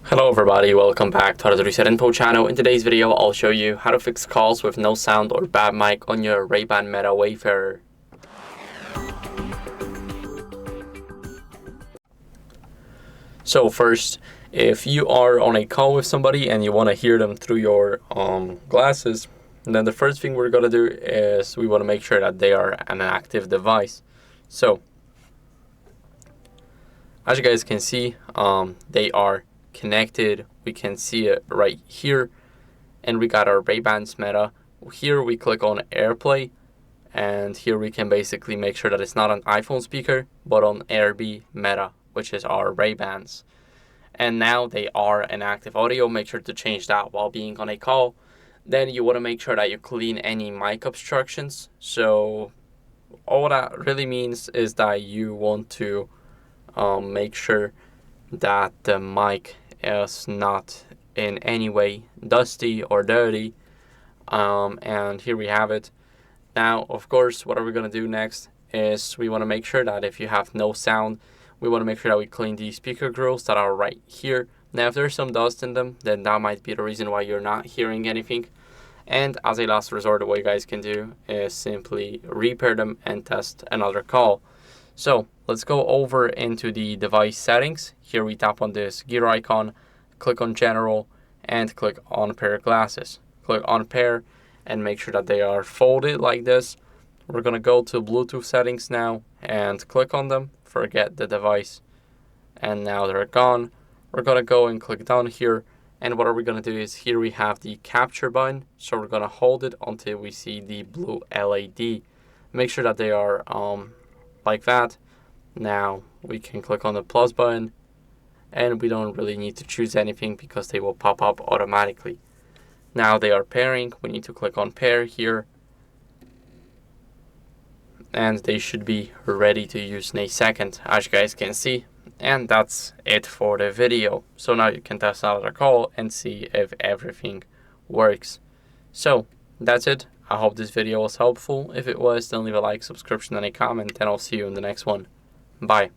Hello everybody, welcome back to HardReset.Info channel. In today's video, I'll show you how to fix calls with no sound or bad mic on your Ray-Ban META Wayfarer. So first, if you are on a call with somebody and you want to hear them through your glasses, then the first thing we're going to do is we want to make sure that they are an active device. So, as you guys can see, they are connected. We can see it right here, and we got our Ray-Ban's META. Here we click on AirPlay, and here we can basically make sure that it's not an iPhone speaker but on AirB META, which is our Ray-Bans. And now they are an active audio. Make sure to change that while being on a call. Then you want to make sure that you clean any mic obstructions. So all that really means is that you want to make sure that the mic is not in any way dusty or dirty, and here we have it. Now, of course, what are we going to do next is we want to make sure that if you have no sound, we want to make sure that we clean the speaker grills that are right here. Now, if there's some dust in them, then that might be the reason why you're not hearing anything. And as a last resort, what you guys can do is simply repair them and test another call. So let's go over into the device settings. Here we tap on this gear icon, click on general, and click on pair glasses. Click on pair and make sure that they are folded like this. We're going to go to Bluetooth settings now and click on them. Forget the device. And now they're gone. We're going to go and click down here. And what are we going to do is here we have the capture button. So we're going to hold it until we see the blue LED. Make sure that they are like that. Now we can click on the plus button, and we don't really need to choose anything because they will pop up automatically. Now they are pairing. We need to click on pair here, and they should be ready to use in a second, as you guys can see. And that's it for the video. So now you can test another call and see if everything works. So that's it. I hope this video was helpful. If it was, then leave a like, subscription, and a comment, and I'll see you in the next one. Bye.